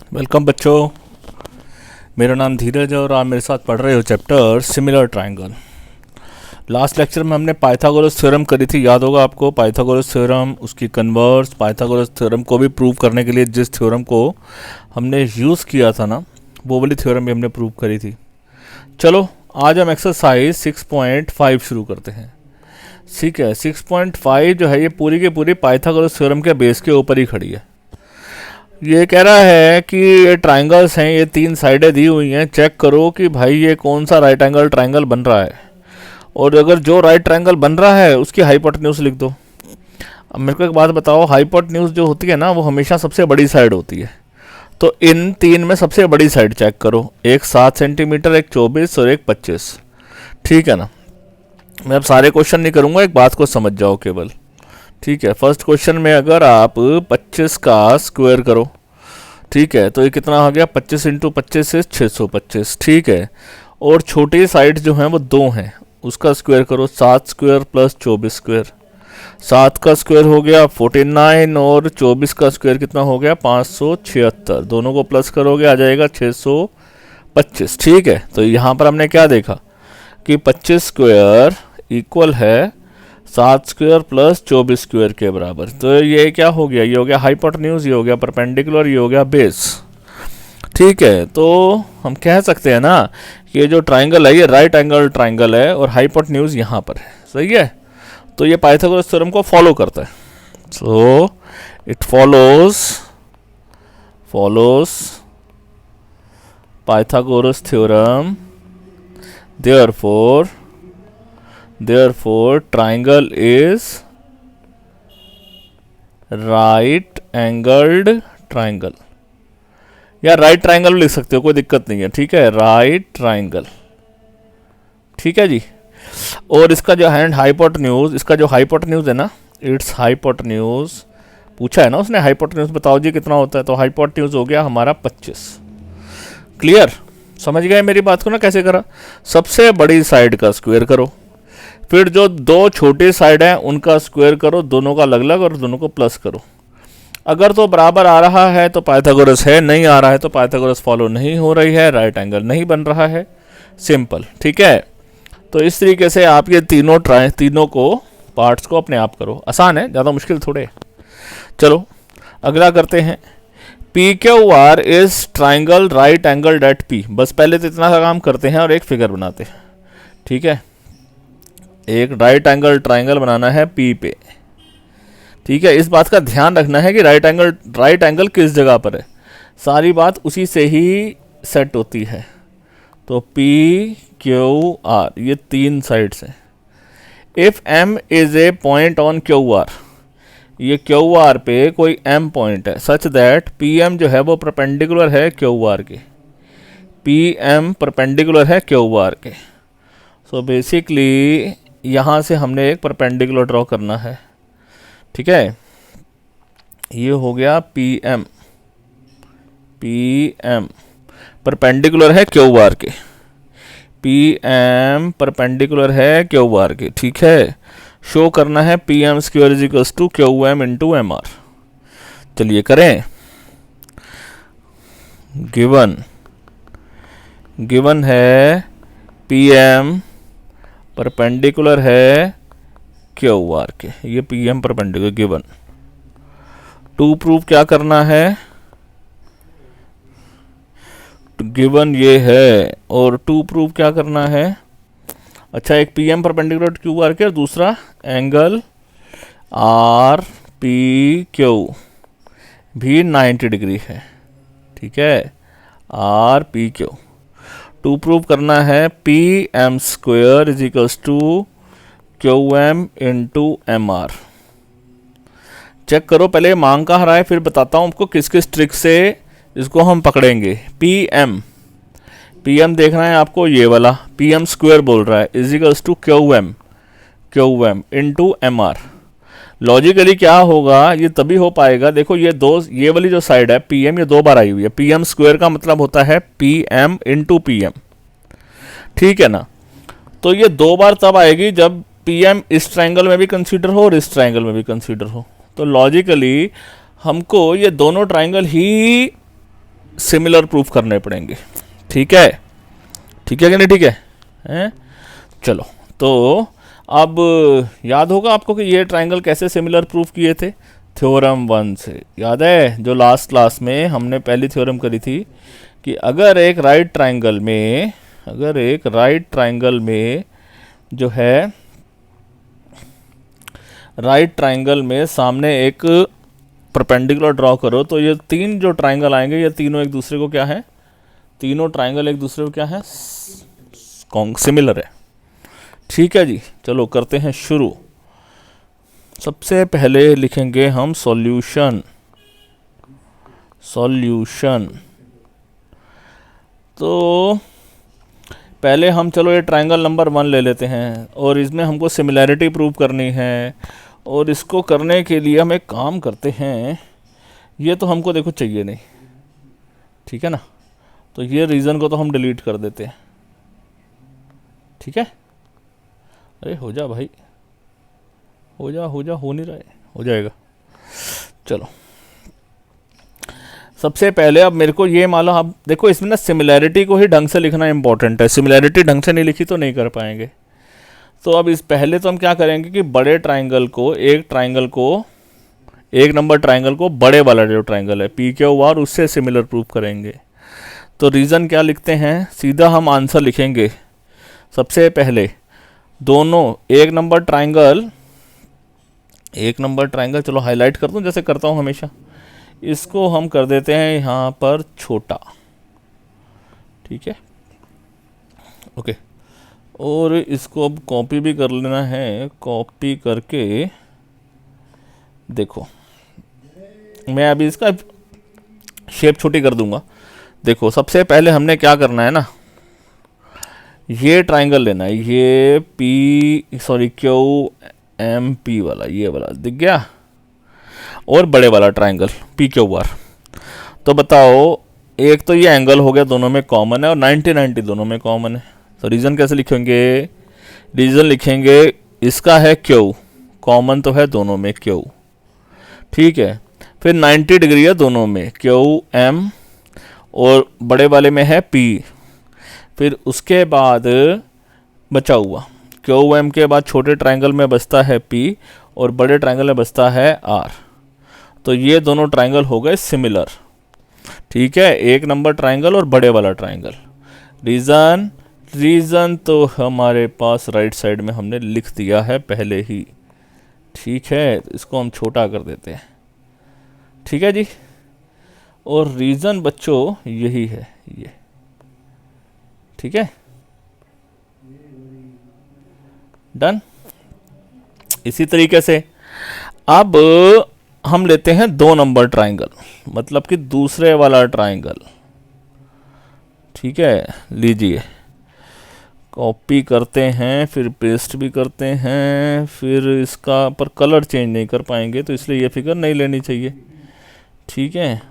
Welcome बच्चों। मेरा नाम धीरज है और आप मेरे साथ पढ़ रहे हो chapter similar triangle. Last lecture में हमने पाइथागोरस थ्योरम करी थी, याद होगा आपको। पाइथागोरस थ्योरम, उसकी कन्वर्स, पाइथागोरस थ्योरम को भी प्रूव करने के लिए जिस थ्योरम को हमने यूज़ किया था ना, वो वाली थ्योरम भी हमने प्रूव करी थी। चलो आज हम एक्सरसाइज 6.5 शुरू करते हैं। ठीक है, 6.5 जो है ये पूरी की पूरी पाइथागोरस थ्योरम के बेस के ऊपर ही खड़ी है। ये कह रहा है कि ये ट्राइंगल्स हैं, ये तीन साइडें दी हुई हैं, चेक करो कि भाई ये कौन सा राइट एंगल ट्राइंगल बन रहा है, और अगर जो राइट ट्राइंगल बन रहा है उसकी हाइपोटेन्यूज लिख दो। अब मेरे को एक बात बताओ, हाइपोटेन्यूज जो होती है ना वो हमेशा सबसे बड़ी साइड होती है, तो इन तीन में सबसे बड़ी साइड चेक करो। एक 7 सेंटीमीटर, एक 24 और एक 25। ठीक है ना। मैं अब सारे क्वेश्चन नहीं करूँगा, एक बात को समझ जाओ केवल। ठीक है, फर्स्ट क्वेश्चन में अगर आप 25 का स्क्वायर करो, ठीक है, तो ये कितना हो गया, 25 इंटू 25 से 625। ठीक है, और छोटी साइड जो हैं वो दो हैं, उसका स्क्वायर करो, 7 स्क्वायर प्लस 24 स्क्वायर। 7 का स्क्वायर हो गया 49 और 24 का स्क्वायर कितना हो गया 576। दोनों को प्लस करोगे आ जाएगा 625। ठीक है, तो यहाँ पर हमने क्या देखा कि 25 स्क्वायर इक्वल है 7 स्क्वायर प्लस 24 स्क्वायर के बराबर। तो ये क्या हो गया, ये हो गया हाइपोटेन्यूज, ये हो गया परपेंडिकुलर, ये हो गया बेस। ठीक है, तो हम कह सकते हैं ना कि ये जो ट्राइंगल है ये राइट एंगल ट्राइंगल है और हाइपोटेन्यूज यहाँ पर है। सही है, तो ये पाइथागोरस थ्योरम को फॉलो करता है। So it follows Pythagoras theorem, therefore triangle is right angled triangle, या राइट ट्राइंगल लिख सकते हो, कोई दिक्कत नहीं है। ठीक है, राइट ट्राइंगल। ठीक है जी। और इसका जो है हाइपोटेन्यूज, इसका जो हाइपोटेन्यूज है ना, इट्स हाइपोटेन्यूज पूछा है ना उसने, हाइपोटेन्यूज बताओ जी कितना होता है, तो हाइपोटेन्यूज हो गया हमारा 25। क्लियर, समझ गए मेरी बात को ना कैसे करा। सबसे बड़ी साइड का स्क्वायर करो, फिर जो दो छोटी साइड हैं उनका स्क्वायर करो, दोनों का अलग अलग, और दोनों को प्लस करो। अगर तो बराबर आ रहा है तो पाइथागोरस है, नहीं आ रहा है तो पाइथागोरस फॉलो नहीं हो रही है, राइट एंगल नहीं बन रहा है। सिंपल। ठीक है, तो इस तरीके से आप ये तीनों को पार्ट्स को अपने आप करो। आसान है, ज़्यादा मुश्किल थोड़े। चलो अगला करते हैं। P Q R is triangle right angle at P. बस पहले तो इतना सा काम करते हैं और एक फिगर बनाते हैं। ठीक है, एक राइट एंगल ट्राइंगल बनाना है पी पे। ठीक है, इस बात का ध्यान रखना है कि राइट एंगल किस जगह पर है, सारी बात उसी से ही सेट होती है। तो पी क्यू आर ये तीन साइड्स हैं। If M is a point on Q R, ये क्यू आर पे कोई एम पॉइंट है सच दैट पी एम जो है वो परपेंडिकुलर है क्यू आर के। पी एम परपेंडिकुलर है क्यू आर के। सो बेसिकली यहाँ से हमने एक परपेंडिकुलर ड्रॉ करना है। ठीक है, ये हो गया पी एम परपेंडिकुलर है क्यू आर के। पी एम परपेंडिकुलर है क्यू आर के। ठीक है, शो करना है P M square is equals to Q M into M R. चलिए करें। गिवन है पी एम परपेंडिकुलर है क्यू आर के, ये P M perpendicular given. To prove क्या करना है, गिवन ये है, और टू प्रूव क्या करना है। अच्छा, एक P M perpendicular Q R के और दूसरा एंगल आर पी क्यू भी 90 डिग्री है। ठीक है, R P Q. To prove करना है P M square is equals to Q M into M R. Check करो, पहले मांग कहाँ रहा है फिर बताता हूँ आपको किस किस ट्रिक से इसको हम पकड़ेंगे। पी एम देखना है आपको, ये वाला पी एम स्क्वायर बोल रहा है is equals to Q M into M R. Logically क्या होगा, ये तभी हो पाएगा, देखो ये वाली जो साइड है पी एम, ये दो बार आई हुई है। पी एम स्क्वायर का मतलब होता है P M into P M. ठीक है ना, तो ये दो बार तब आएगी जब पी एम इस ट्राइंगल में भी कंसीडर हो और इस ट्राइंगल में भी कंसीडर हो। तो लॉजिकली हमको ये दोनों ट्राइंगल ही सिमिलर प्रूफ करने पड़ेंगे। ठीक है, ठीक है कि नहीं, ठीक है हैं? चलो, तो अब याद होगा आपको कि ये ट्राइंगल कैसे सिमिलर प्रूफ किए थे, थ्योरम 1 से। याद है जो लास्ट क्लास में हमने पहली थ्योरम करी थी कि अगर एक राइट ट्राइंगल में जो है राइट ट्राइंगल में सामने एक परपेंडिकुलर ड्रॉ करो तो ये तीन जो ट्राइंगल आएंगे ये तीनों एक दूसरे को क्या है, तीनों ट्राइंगल एक दूसरे को क्या है, सिमिलर है। ठीक है जी, चलो करते हैं शुरू। सबसे पहले लिखेंगे हम सॉल्यूशन। तो पहले हम चलो ये ट्राइंगल नंबर 1 ले लेते हैं और इसमें हमको सिमिलैरिटी प्रूव करनी है। और इसको करने के लिए हम एक काम करते हैं, ये तो हमको देखो चाहिए नहीं, ठीक है ना, तो ये रीज़न को तो हम डिलीट कर देते हैं। ठीक है, अरे हो जा भाई, हो नहीं रहा है, हो जाएगा। चलो सबसे पहले अब मेरे को ये मालूम, अब देखो इसमें ना सिमिलैरिटी को ही ढंग से लिखना इंपॉर्टेंट है, सिमिलैरिटी ढंग से नहीं लिखी तो नहीं कर पाएंगे। तो अब इस पहले तो हम क्या करेंगे कि बड़े ट्राइंगल को, एक नंबर ट्राइंगल को बड़े वाला जो ट्राइंगल है पी क्यू आर उससे सिमिलर प्रूफ करेंगे। तो रीज़न क्या लिखते हैं, सीधा हम आंसर लिखेंगे। सबसे पहले दोनों एक नंबर ट्राइंगल चलो हाईलाइट कर दूं जैसे करता हूं हमेशा, इसको हम कर देते हैं यहाँ पर छोटा। ठीक है, ओके, और इसको अब कॉपी भी कर लेना है। कॉपी करके देखो, मैं अभी इसका शेप छोटी कर दूंगा। देखो सबसे पहले हमने क्या करना है ना, ये ट्राइंगल लेना है, ये क्यू एम पी वाला, ये वाला दिख गया, और बड़े वाला ट्राइंगल पी क्यू आर। तो बताओ, एक तो ये एंगल हो गया दोनों में कॉमन है और 90-90 दोनों में कॉमन है। तो रीज़न कैसे लिखेंगे, रीज़न लिखेंगे इसका है क्यू, कॉमन तो है दोनों में क्यू। ठीक है, फिर 90 डिग्री है दोनों में, क्यू एम, और बड़े वाले में है पी। फिर उसके बाद बचा हुआ क्यू एम के बाद छोटे ट्राइंगल में बचता है पी और बड़े ट्राइंगल में बचता है आर। तो ये दोनों ट्राइंगल हो गए सिमिलर। ठीक है, एक नंबर ट्राइंगल और बड़े वाला ट्राइंगल। रीज़न तो हमारे पास राइट साइड में हमने लिख दिया है पहले ही। ठीक है, तो इसको हम छोटा कर देते हैं। ठीक है जी, और रीज़न बच्चों यही है, ये। ठीक है, डन। इसी तरीके से अब हम लेते हैं 2 नंबर ट्राइंगल, मतलब कि दूसरे वाला ट्राइंगल। ठीक है, लीजिए, कॉपी करते हैं, फिर पेस्ट भी करते हैं, फिर इसका पर कलर चेंज नहीं कर पाएंगे तो इसलिए ये फिगर नहीं लेनी चाहिए। ठीक है,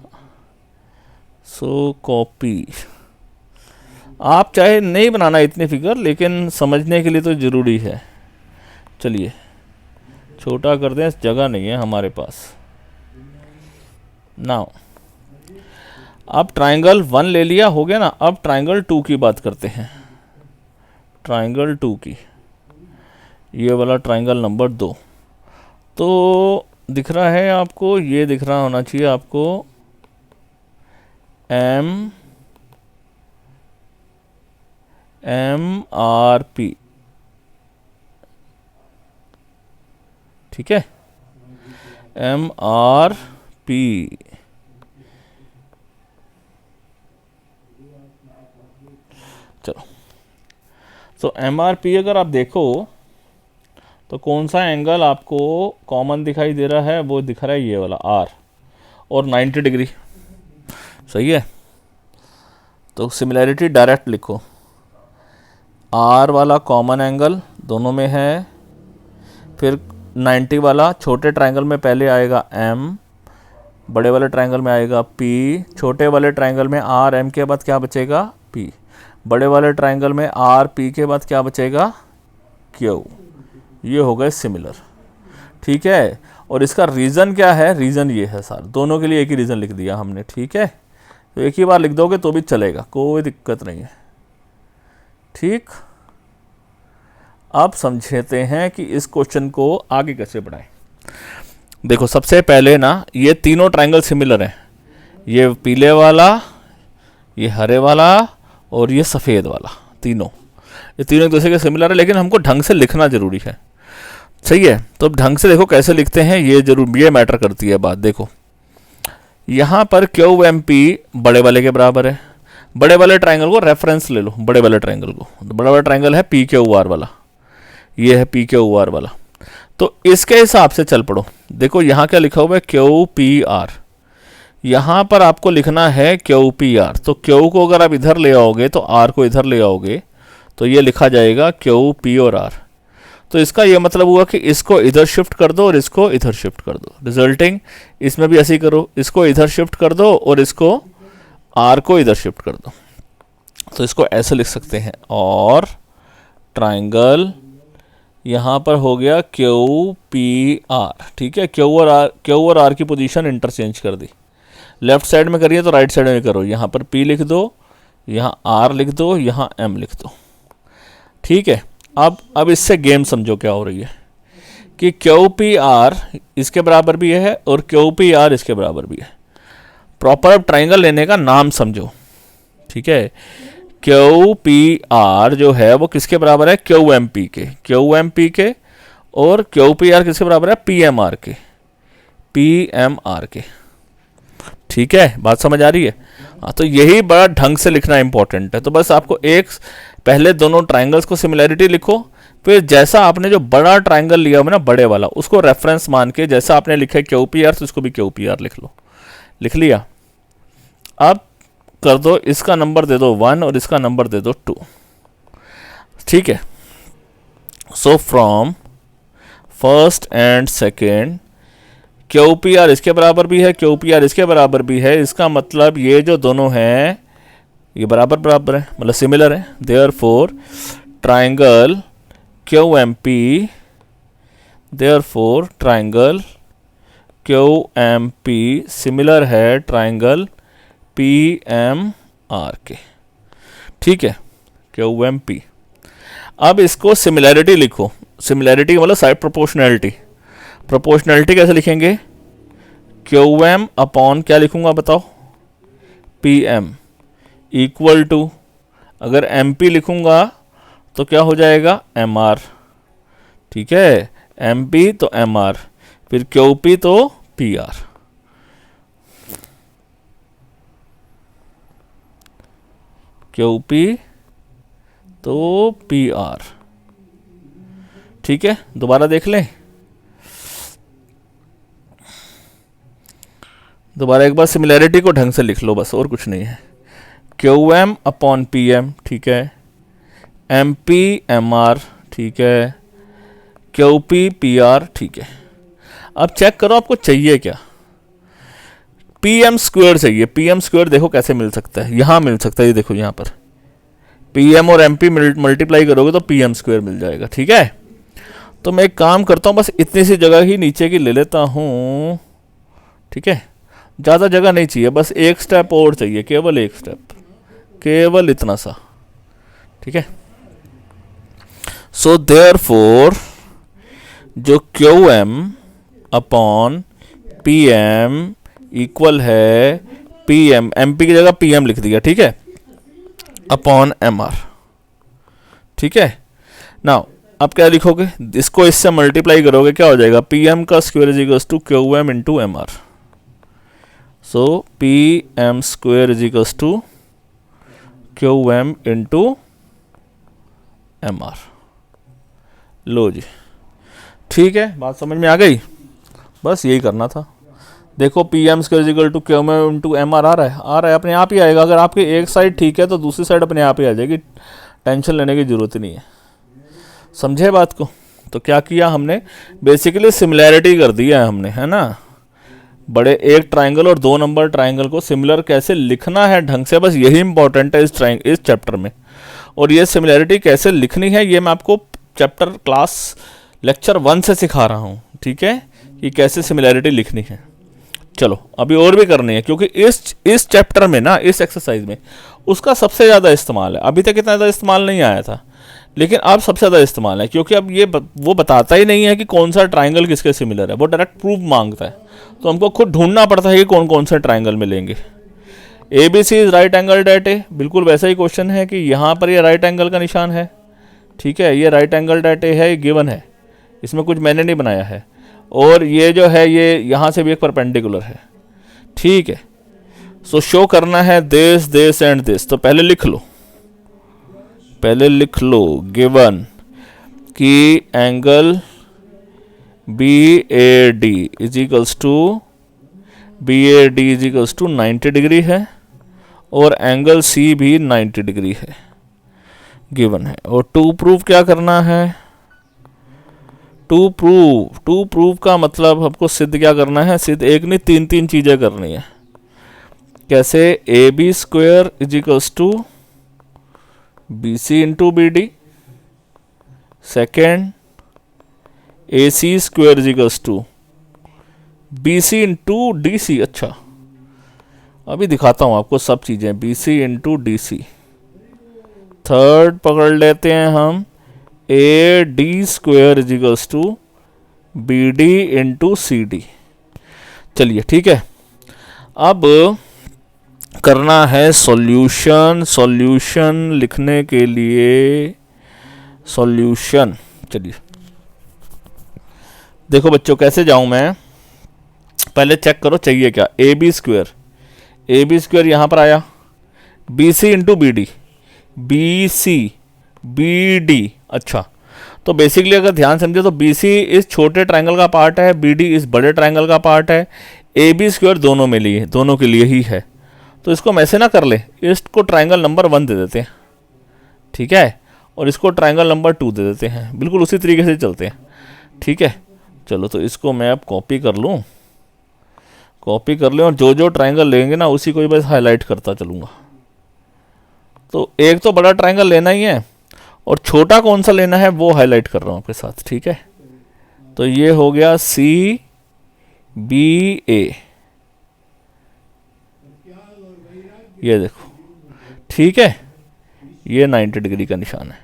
सो कॉपी, आप चाहे नहीं बनाना इतनी फिगर, लेकिन समझने के लिए तो ज़रूरी है। चलिए छोटा कर दें, जगह नहीं है हमारे पास। नाउ अब ट्राइंगल 1 ले लिया, हो गया ना। अब ट्राइंगल 2 की बात करते हैं, ट्राइंगल 2 की, ये वाला ट्राइंगल नंबर 2। तो दिख रहा है आपको, ये दिख रहा होना चाहिए आपको MRP। ठीक है, MRP। चलो, तो MRP अगर आप देखो तो कौन सा एंगल आपको कॉमन दिखाई दे रहा है, वो दिख रहा है ये वाला R, और 90 डिग्री। सही है, तो सिमिलैरिटी डायरेक्ट लिखो, R वाला कॉमन एंगल दोनों में है, फिर 90 वाला छोटे ट्रायंगल में पहले आएगा M, बड़े वाले ट्रायंगल में आएगा P, छोटे वाले ट्रायंगल में R M के बाद क्या बचेगा P, बड़े वाले ट्रायंगल में R P के बाद क्या बचेगा Q। ये हो गए सिमिलर। ठीक है, और इसका रीज़न क्या है, रीज़न ये है सर, दोनों के लिए एक ही रीज़न लिख दिया हमने। ठीक है, तो एक ही बार लिख दोगे तो भी चलेगा, कोई दिक्कत नहीं है। ठीक, अब समझते हैं कि इस क्वेश्चन को आगे कैसे बढ़ाएं। देखो सबसे पहले ना, ये तीनों ट्रायंगल सिमिलर हैं, ये पीले वाला, ये हरे वाला और ये सफ़ेद वाला, ये तीनों एक दूसरे के सिमिलर है, लेकिन हमको ढंग से लिखना जरूरी है। सही है, तो अब ढंग से देखो कैसे लिखते हैं, ये मैटर करती है बात। देखो यहाँ पर क्यू एम पी बड़े वाले के बराबर है, बड़े वाले ट्रायंगल को रेफरेंस ले लो, बड़े वाले ट्रायंगल को, तो बड़ा वाला ट्रायंगल है पी क्यू आर वाला, ये है पी क्यू आर वाला, तो इसके हिसाब से चल पड़ो। देखो यहाँ क्या लिखा हुआ है, क्यू पी आर, यहाँ पर आपको लिखना है क्यू पी आर, तो क्यू को अगर आप इधर ले आओगे तो आर को इधर ले आओगे तो ये लिखा जाएगा क्यू पी और आर। तो इसका ये मतलब हुआ कि इसको इधर शिफ्ट कर दो और इसको इधर शिफ्ट कर दो, रिजल्टिंग इसमें भी ऐसे ही करो, इसको इधर शिफ्ट कर दो और इसको आर को इधर शिफ्ट कर दो। तो इसको ऐसे लिख सकते हैं, और ट्राइंगल यहाँ पर हो गया क्यू पी आर। ठीक है, क्यू और आर की पोजीशन इंटरचेंज कर दी, लेफ्ट साइड में करिए तो राइट साइड में करो, यहाँ पर पी लिख दो, यहाँ आर लिख दो, यहाँ एम लिख दो। ठीक है, अब इससे गेम समझो क्या हो रही है कि क्यू पी आर इसके बराबर भी है और क्यू पी आर इसके बराबर भी है। प्रॉपर अब ट्राइंगल लेने का नाम समझो। ठीक है, क्यू पी आर जो है वो किसके बराबर है, क्यू एम पी के, और क्यू पी आर किसके बराबर है, पी एम आर के। ठीक है, बात समझ आ रही है। हाँ, तो यही बड़ा ढंग से लिखना इंपॉर्टेंट है। तो बस आपको पहले दोनों ट्राइंगल्स को सिमिलैरिटी लिखो, फिर जैसा आपने जो बड़ा ट्राइंगल लिया हुआ ना बड़े वाला, उसको रेफरेंस मान के जैसा आपने लिखा है क्यू पी आर, तो इसको भी क्यू पी आर लिख लो। लिख लिया, अब कर दो, इसका नंबर दे दो 1 और इसका नंबर दे दो 2। ठीक है, so from first and second Q P R इसके बराबर भी है, क्यू पी आर इसके बराबर भी है, इसका मतलब ये जो दोनों हैं ये बराबर है, मतलब सिमिलर है। Therefore triangle Q M P, therefore triangle Q M P similar है ट्राइंगल पी एम आर के। ठीक है, क्यू एम पी। अब इसको सिमिलैरिटी लिखो, सिमिलैरिटी मतलब साइड प्रोपोर्शनैलिटी। प्रोपोर्शनैलिटी कैसे लिखेंगे, क्यू एम अपॉन क्या लिखूंगा बताओ, पी एम इक्वल टू, अगर एम पी लिखूंगा तो क्या हो जाएगा, एम आर। ठीक है, एम पी तो एम आर, फिर क्यू पी तो पी आर। क्यू पी तो पी आर। ठीक है, दोबारा देख लें, दोबारा एक बार सिमिलैरिटी को ढंग से लिख लो बस, और कुछ नहीं है। Q M upon P M, ठीक है, एम पी एम आर, ठीक है, क्यू पी पी आर। ठीक है, अब चेक करो आपको चाहिए क्या, पी एम स्क्वायर चाहिए। पी एम स्क्वायर देखो कैसे मिल सकता है, यहाँ मिल सकता है, ये देखो यहाँ पर पी एम और एम पी मल्टीप्लाई करोगे तो पी एम स्क्वायर मिल जाएगा। ठीक है, तो मैं एक काम करता हूँ, बस इतनी सी जगह ही नीचे की ले लेता हूँ। ठीक है, ज़्यादा जगह नहीं चाहिए, बस एक स्टेप और चाहिए, केवल एक स्टेप, केवल इतना सा। ठीक है, सो देयरफॉर जो Q M upon P M equal है पी एम, एम पी की जगह पी एम लिख दिया। ठीक है, अपॉन एम आर। ठीक है, नाउ अब क्या लिखोगे, इसको इससे मल्टीप्लाई करोगे, क्या हो जाएगा, पी एम का square is equals to Q M into M R. So P M square is equals to Q M into M R. लो जी, ठीक है, बात समझ में आ गई। बस यही करना था। देखो P M square is equal to Q M into M R आ रहा है, अपने आप ही आएगा। अगर आपकी एक साइड ठीक है तो दूसरी साइड अपने आप ही आ जाएगी, टेंशन लेने की ज़रूरत ही नहीं है। समझे बात को? तो क्या किया हमने, बेसिकली सिमिलैरिटी कर दिया है हमने, है ना। बड़े एक ट्राइंगल और 2 नंबर ट्राइंगल को सिमिलर कैसे लिखना है ढंग से, बस यही इंपॉर्टेंट है इस चैप्टर में। और ये सिमिलैरिटी कैसे लिखनी है ये मैं आपको चैप्टर क्लास लेक्चर 1 से सिखा रहा हूँ। ठीक है, कि कैसे सिमिलैरिटी लिखनी है। चलो अभी और भी करनी है, क्योंकि इस चैप्टर में ना, इस एक्सरसाइज में उसका सबसे ज़्यादा इस्तेमाल है। अभी तक इतना ज़्यादा इस्तेमाल नहीं आया था, लेकिन अब सबसे ज़्यादा इस्तेमाल है, क्योंकि अब ये वो बताता ही नहीं है कि कौन सा ट्राइंगल किसके सिमिलर है, वो डायरेक्ट प्रूफ मांगता है। तो हमको खुद ढूंढना पड़ता है कि कौन कौन से ट्राइंगल मिलेंगे। A B C is right angled at A, बिल्कुल वैसा ही क्वेश्चन है कि यहाँ पर ये राइट एंगल का निशान है, ठीक है, ये राइट एंगल्ड एट ए है, ये गिवन है, इसमें कुछ मैंने नहीं बनाया है। और ये जो है ये यहाँ से भी एक परपेंडिकुलर है, ठीक है। सो शो करना है दिस एंड दिस, तो पहले लिख लो गिवन कि angle B A D is equals to 90 degree है, और एंगल सी भी 90 डिग्री है, गिवन है। और टू प्रूव क्या करना है, टू प्रूव का मतलब हमको सिद्ध क्या करना है, सिद्ध एक नहीं तीन चीजें करनी है। कैसे, A B square is equals to B C into B D, second A C square is equals to B C into D C. अच्छा अभी दिखाता हूं आपको सब चीजें, B C into D C. Third पकड़ लेते हैं हम, A D square is equals to B D into C D. चलिए ठीक है, अब करना है सॉल्यूशन लिखने के लिए सॉल्यूशन। चलिए देखो बच्चों, कैसे जाऊं मैं, पहले चेक करो चाहिए क्या। ए बी स्क्वेयर यहां पर आया, B C into B D, B C B D. अच्छा तो बेसिकली अगर ध्यान समझे तो बी सी इस छोटे ट्रायंगल का पार्ट है, बी डी इस बड़े ट्रायंगल का पार्ट है, ए बी स्क्वेयर दोनों के लिए ही है। तो इसको हम ऐसे ना कर ले, इसको ट्रायंगल नंबर 1 दे देते हैं, ठीक है, और इसको ट्रायंगल नंबर 2 दे देते हैं, बिल्कुल उसी तरीके से चलते हैं, ठीक है। चलो तो इसको मैं अब कॉपी कर लूँ और जो ट्रायंगल लेंगे ना उसी को ही बस हाईलाइट करता चलूँगा। तो एक तो बड़ा ट्रायंगल लेना ही है, और छोटा कौन सा लेना है वो हाईलाइट कर रहा हूँ आपके साथ, ठीक है। तो ये हो गया सी बी ए, ये देखो, ठीक है, ये 90 डिग्री का निशान है।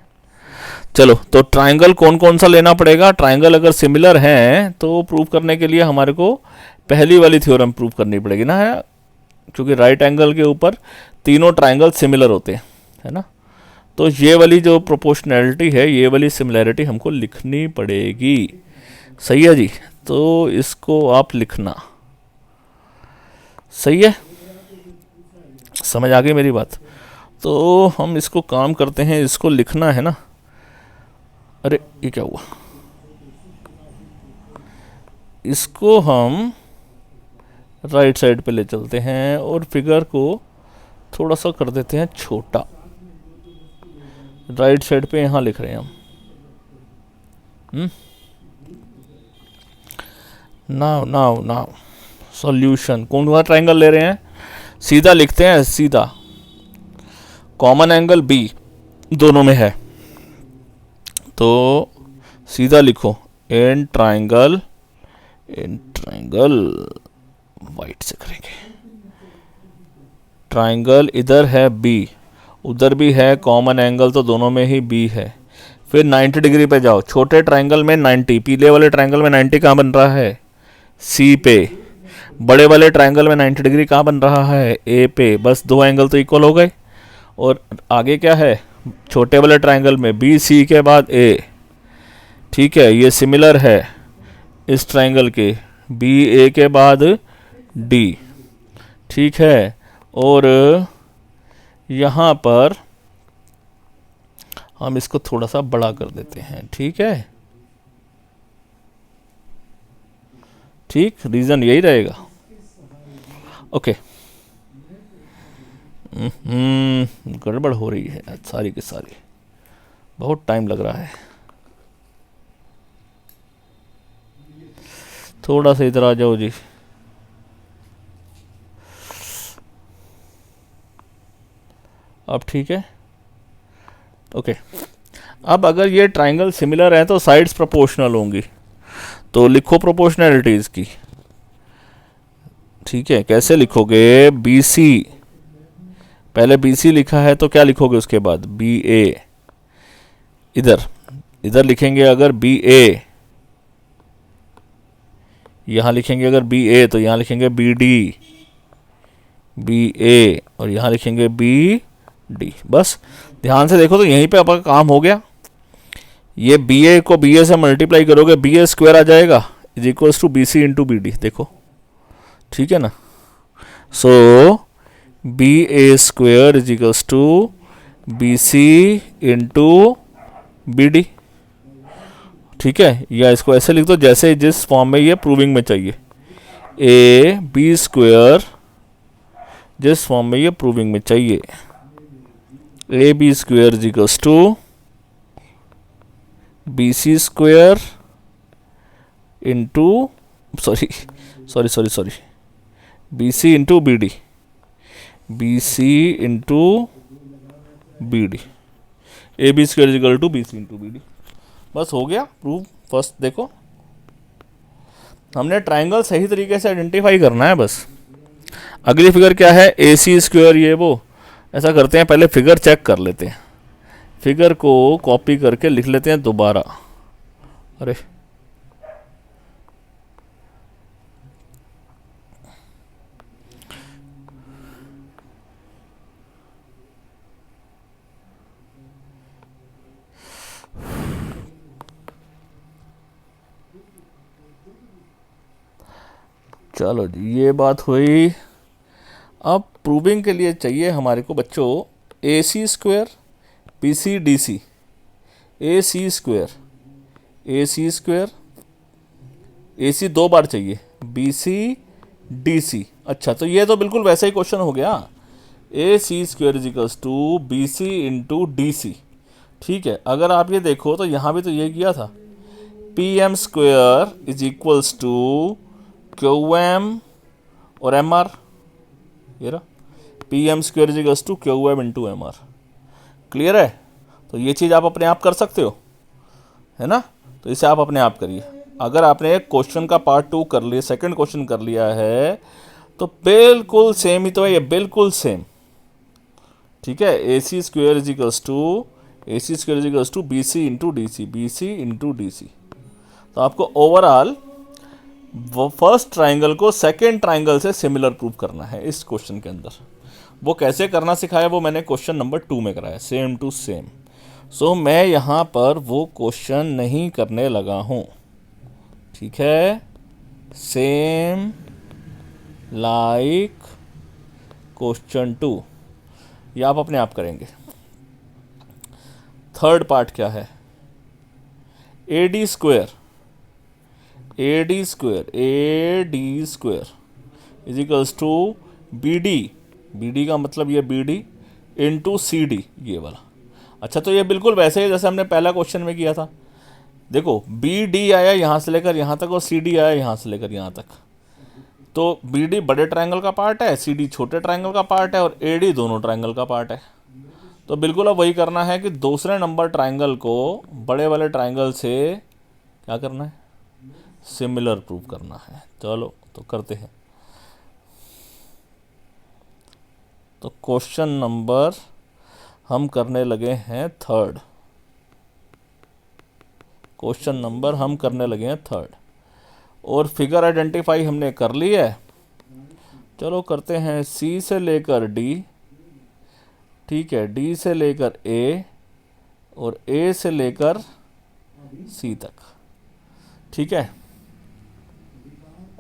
चलो तो ट्रायंगल कौन कौन सा लेना पड़ेगा, ट्रायंगल अगर सिमिलर हैं तो प्रूव करने के लिए हमारे को पहली वाली थ्योरम प्रूव करनी पड़ेगी ना, है, क्योंकि राइट एंगल के ऊपर तीनों ट्रायंगल सिमिलर होते हैं, है ना। तो ये वाली जो प्रोपोर्शनैलिटी है, ये वाली सिमिलैरिटी हमको लिखनी पड़ेगी, सही है जी। तो इसको आप लिखना, सही है, समझ आ गई मेरी बात। तो हम इसको काम करते हैं, इसको लिखना है ना। अरे ये क्या हुआ, इसको हम राइट साइड पे ले चलते हैं और फिगर को थोड़ा सा कर देते हैं छोटा, राइट साइड पे यहाँ लिख रहे हैं हम। नाउ सॉल्यूशन, कौन सा ट्रायंगल ले रहे हैं, सीधा लिखते हैं, सीधा कॉमन एंगल बी दोनों में है, तो सीधा लिखो इन ट्रायंगल वाइट से करेंगे, ट्रायंगल इधर है बी, उधर भी है, कॉमन एंगल तो दोनों में ही बी है। फिर 90 डिग्री पे जाओ, छोटे ट्रायंगल में 90, पीले वाले ट्रायंगल में 90 कहाँ बन रहा है, सी पे, बड़े वाले ट्रायंगल में 90 डिग्री कहाँ बन रहा है, ए पे। बस दो एंगल तो इक्वल हो गए। और आगे क्या है, छोटे वाले ट्रायंगल में बी सी के बाद ए, ठीक है, ये सिमिलर है इस ट्रायंगल के, बी ए के बाद डी, ठीक है। और यहाँ पर हम इसको थोड़ा सा बड़ा कर देते हैं, ठीक है, ठीक, रीजन यही रहेगा, ओके। गड़बड़ हो रही है सारी की सारी, बहुत टाइम लग रहा है, थोड़ा सा इधर आ जाओ जी। अब ठीक है, ओके। अब अगर ये ट्रायंगल सिमिलर है तो साइड्स प्रोपोर्शनल होंगी, तो लिखो प्रोपोर्शनैलिटीज की, ठीक है, कैसे लिखोगे? बी सी, पहले बी सी लिखा है तो क्या लिखोगे उसके बाद? बी ए। इधर इधर लिखेंगे अगर बी ए, यहाँ लिखेंगे अगर बी ए तो यहाँ लिखेंगे बी डी, बी ए, और यहाँ लिखेंगे बी डी। बस ध्यान से देखो तो यहीं पे आपका काम हो गया। ये बी ए को बी ए से मल्टीप्लाई करोगे, बी ए स्क्वायर आ जाएगा is equals to B C into B D. देखो ठीक है ना। So B A square is equals to B C into B D. ठीक है, या इसको ऐसे लिख दो जैसे जिस फॉर्म में ये प्रूविंग में चाहिए। ए बी स्क्वायर जिस फॉर्म में ये प्रूविंग में चाहिए, A B square is equals to B C square into sorry B C into B D, B C into B D, A B square is equal to B C into B D. बस हो गया prove. First देखो, हमने triangle सही तरीके से identify करना है बस। अगली फिगर क्या है? ए सी स्क्वायर, ये वो। ऐसा करते हैं, पहले फिगर चेक कर लेते हैं, फिगर को कॉपी करके लिख लेते हैं दोबारा। अरे चलो जी, ये बात हुई। अब प्रूविंग के लिए चाहिए हमारे को बच्चों A C square B C D C, A C square A C square, A C 2 बार चाहिए, बी सी डी सी। अच्छा, तो ये तो बिल्कुल वैसा ही क्वेश्चन हो गया, A C square is equals to B C into D C. ठीक है, अगर आप ये देखो तो यहाँ भी तो ये किया था, P M square is equals to Q M और एम आर। ये रहा, P M square is equals to Q M into M R. Clear है? तो ये चीज़ आप अपने आप कर सकते हो, है ना। तो इसे आप अपने आप करिए। अगर आपने क्वेश्चन का पार्ट 2 कर लिया, सेकंड क्वेश्चन कर लिया है, तो बिल्कुल सेम ही तो है ये, बिल्कुल सेम। ठीक है, A C square is equals to B C into D C, B C into D C. तो आपको ओवरऑल वो फर्स्ट ट्राइंगल को सेकेंड ट्राइंगल से सिमिलर प्रूव करना है इस क्वेश्चन के अंदर। वो कैसे करना सिखाया वो मैंने क्वेश्चन नंबर 2 में कराया, सेम टू सेम। सो मैं यहाँ पर वो क्वेश्चन नहीं करने लगा हूँ। ठीक है, सेम लाइक क्वेश्चन 2, ये आप अपने आप करेंगे। थर्ड पार्ट क्या है? A D square is equals to B D का मतलब ये B D into C D, ये वाला। अच्छा, तो ये बिल्कुल वैसे ही जैसे हमने पहला क्वेश्चन में किया था। देखो, बी डी आया यहाँ से लेकर यहाँ तक और सी डी आया यहाँ से लेकर यहाँ तक। तो बी डी बड़े ट्रायंगल का पार्ट है, सी डी छोटे ट्रायंगल का पार्ट है, और ए डी दोनों ट्रायंगल का पार्ट है। तो बिल्कुल अब वही करना है कि दूसरे नंबर ट्रायंगल को बड़े वाले ट्रायंगल से क्या करना है? सिमिलर प्रूव करना है। चलो तो करते हैं। तो क्वेश्चन नंबर हम करने लगे हैं थर्ड, और फिगर आइडेंटिफाई हमने कर ली है। चलो करते हैं, सी से लेकर डी, ठीक है, डी से लेकर ए, और ए से लेकर सी तक। ठीक है,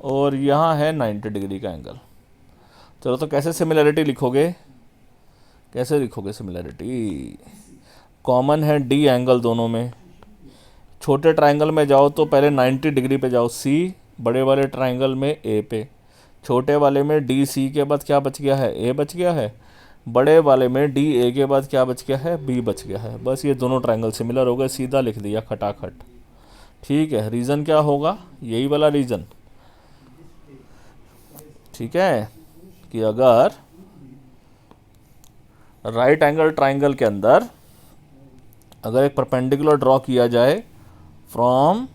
और यहाँ है 90 डिग्री का एंगल। चलो तो कैसे सिमिलैरिटी लिखोगे? सिमिलैरिटी कॉमन है डी एंगल दोनों में। छोटे ट्रायंगल में जाओ तो पहले 90 डिग्री पे जाओ, सी, बड़े वाले ट्रायंगल में ए पे, छोटे वाले में डी सी के बाद क्या बच गया है? ए बच गया है, बड़े वाले में डी ए के बाद क्या बच गया है? बी बच गया है। बस ये दोनों ट्रायंगल सिमिलर हो गए, सीधा लिख दिया खटाखट। ठीक है, रीज़न क्या होगा? यही वाला रीज़न। ठीक है, कि अगर राइट एंगल ट्रायंगल के अंदर अगर एक परपेंडिकुलर ड्रॉ किया जाए फ्रॉम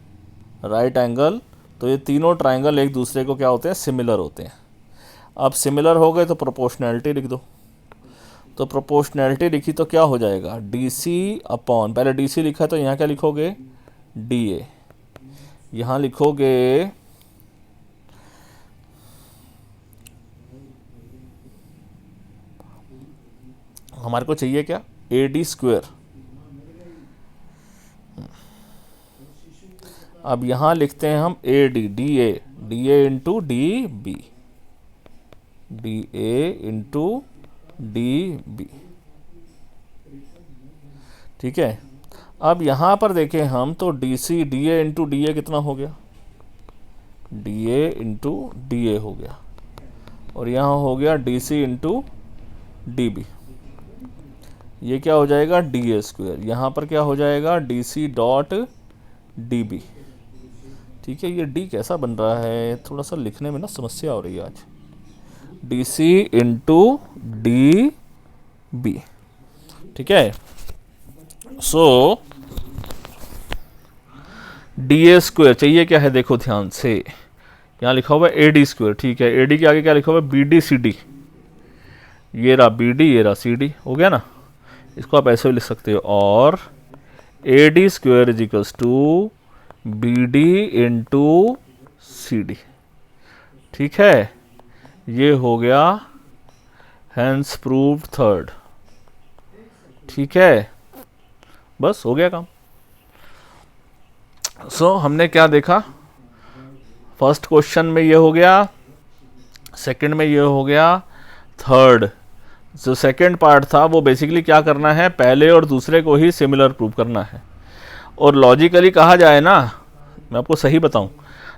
राइट एंगल, तो ये तीनों ट्रायंगल एक दूसरे को क्या होते हैं? सिमिलर होते हैं। अब सिमिलर हो गए तो प्रोपोर्शनैलिटी लिख दो। तो प्रोपोर्शनैलिटी लिखी तो क्या हो जाएगा, डी सी अपॉन, पहले डी सी लिखा है तो यहाँ क्या लिखोगे, डी ए, यहाँ लिखोगे हमारे को चाहिए क्या, ए डी स्क्वेयर। अब यहाँ लिखते हैं हम A D, D A into D B, D A into D B, ठीक है। अब यहाँ पर देखें हम तो D C D A into D A कितना हो गया, D A into D A हो गया, और यहाँ हो गया D C into D B. ये क्या हो जाएगा, डी ए स्क्वेयर, यहाँ पर क्या हो जाएगा, D C dot D B, ठीक है। ये डी कैसा बन रहा है, थोड़ा सा लिखने में ना समस्या हो रही है आज, D C into D B, ठीक है। सो डी ए स्क्वेयर चाहिए क्या है, देखो ध्यान से, यहाँ लिखा हुआ है ए डी स्क्वेयर, ठीक है। ए डी के आगे क्या लिखा हुआ है, बी डी सी डी, ये रहा बी डी, ये रहा सी डी, हो गया ना। इसको आप ऐसे भी लिख सकते हो, और A D square is equals to B D into C D, ठीक है। ये हो गया हैंस प्रूव्ड थर्ड, ठीक है, बस हो गया काम। सो हमने क्या देखा, फर्स्ट क्वेश्चन में ये हो गया, सेकंड में ये हो गया, थर्ड जो सेकंड पार्ट था वो बेसिकली क्या करना है, पहले और दूसरे को ही सिमिलर प्रूव करना है। और लॉजिकली कहा जाए ना, मैं आपको सही बताऊं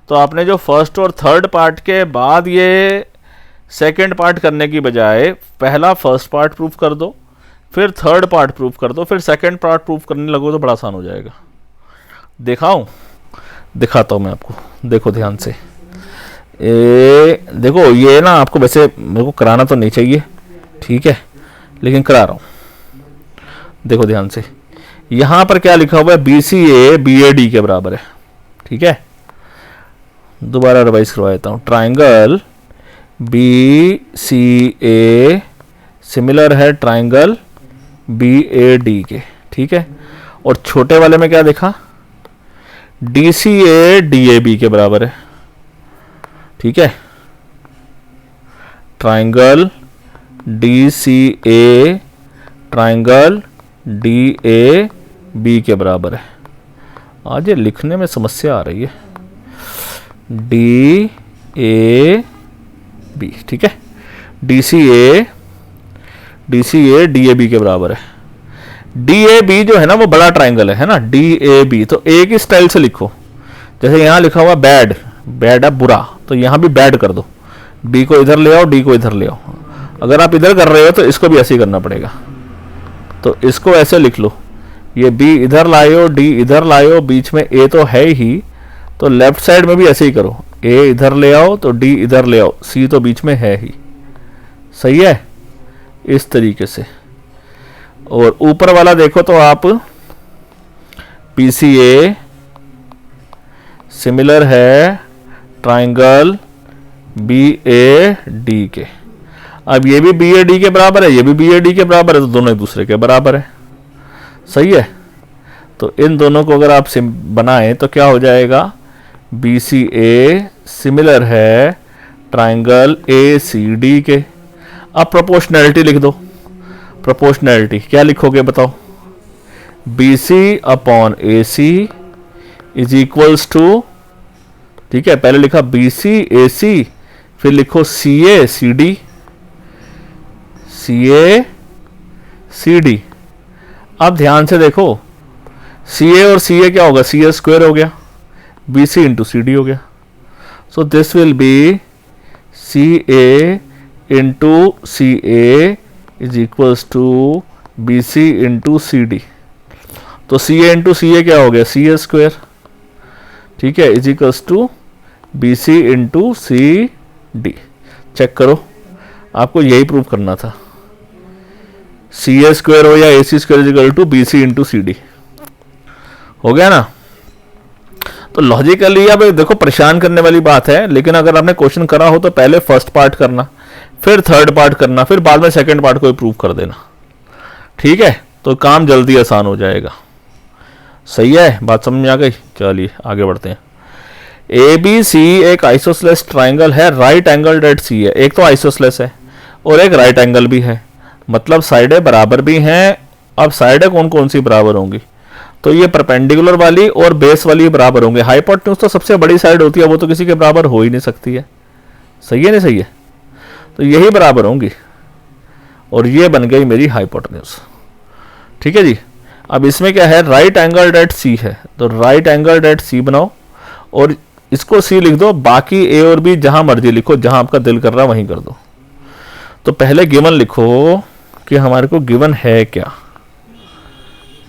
तो आपने जो फर्स्ट और थर्ड पार्ट के बाद ये सेकंड पार्ट करने की बजाय पहला फर्स्ट पार्ट प्रूफ कर दो, फिर थर्ड पार्ट प्रूफ कर दो, फिर सेकंड पार्ट प्रूफ करने लगो तो बड़ा आसान हो जाएगा। दिखाता हूँ मैं आपको, देखो ध्यान से। देखो ये ना आपको वैसे मेरे को कराना तो नहीं चाहिए, ठीक है, लेकिन करा रहा हूँ। देखो ध्यान से, यहाँ पर क्या लिखा हुआ है, B C A B A D के बराबर है, ठीक है। दोबारा रिवाइज करवा देता हूँ, triangle B C A similar है ट्राइंगल बी ए डी के, ठीक है। और छोटे वाले में क्या देखा, D C A D A B के बराबर है, ठीक है। Triangle D C A triangle D A B के बराबर है। आज ये लिखने में समस्या आ रही है, डी ए बी, ठीक है। D C A D A B के बराबर है। डी ए बी जो है ना वो बड़ा ट्राइंगल है ना, डी ए बी, तो एक ही स्टाइल से लिखो, जैसे यहाँ लिखा हुआ बैड, बैड है बुरा, तो यहाँ भी बैड कर दो, बी को इधर ले आओ, डी को इधर ले आओ। अगर आप इधर कर रहे हो तो इसको भी ऐसे ही करना पड़ेगा, तो इसको ऐसे लिख लो, ये बी इधर लाओ, डी इधर लाओ, बीच में ए तो है ही, तो लेफ्ट साइड में भी ऐसे ही करो, ए इधर ले आओ तो डी इधर ले आओ, सी तो बीच में है ही, सही है, इस तरीके से। और ऊपर वाला देखो तो आप पी सी ए सिमिलर है ट्राइंगल बी ए डी के। अब ये भी बी ए डी के बराबर है, ये भी बी ए डी के बराबर है, तो दोनों एक दूसरे के बराबर है, सही है। तो इन दोनों को अगर आप बनाएं तो क्या हो जाएगा, बी सी ए सिमिलर है ट्राइंगल ए सी डी के। अब प्रोपोर्शनैलिटी लिख दो, प्रोपोर्शनैलिटी क्या लिखोगे बताओ, B C upon A C is equals to, ठीक है, पहले लिखा बी सी ए सी, फिर लिखो सी A C D, C A C D. अब ध्यान से देखो, सी ए और सी ए क्या होगा, सी ए स्क्वायर हो गया, B C into C D हो गया, so this will be C A into C A is equals to B C into C D. तो सी ए इंटू सी ए क्या हो गया, सी ए स्क्वायर, ठीक है, is equals to B C into C D. Check करो, आपको यही prove करना था, सी ए स्क्वायर हो या A C square is equal to B C into C D, हो गया ना। तो लॉजिकली अब देखो परेशान करने वाली बात है, लेकिन अगर आपने क्वेश्चन करा हो तो पहले फर्स्ट पार्ट करना, फिर थर्ड पार्ट करना, फिर बाद में सेकंड पार्ट को प्रूव कर देना। ठीक है, तो काम जल्दी आसान हो जाएगा। सही है, बात समझ में आ गई। चलिए आगे बढ़ते हैं। ए बी सी एक आइसोसेलेस ट्राइंगल है, राइट एंगल एट सी है। एक तो आइसोसेलेस है और एक राइट एंगल भी है, मतलब साइडें बराबर भी हैं। अब साइडें कौन कौन सी बराबर होंगी? तो ये परपेंडिकुलर वाली और बेस वाली बराबर होंगे। हाइपोटेन्यूज तो सबसे बड़ी साइड होती है, वो तो किसी के बराबर हो ही नहीं सकती है। सही है नहीं सही है? तो यही बराबर होंगी और ये बन गई मेरी हाइपोटेन्यूज। ठीक है जी। अब इसमें क्या है, राइट एंगल एट सी है, तो राइट एंगल एट सी बनाओ और इसको सी लिख दो, बाकी ए और बी जहां मर्जी लिखो, जहां आपका दिल कर रहा वहीं कर दो। तो पहले गिवन लिखो कि हमारे को गिवन है क्या।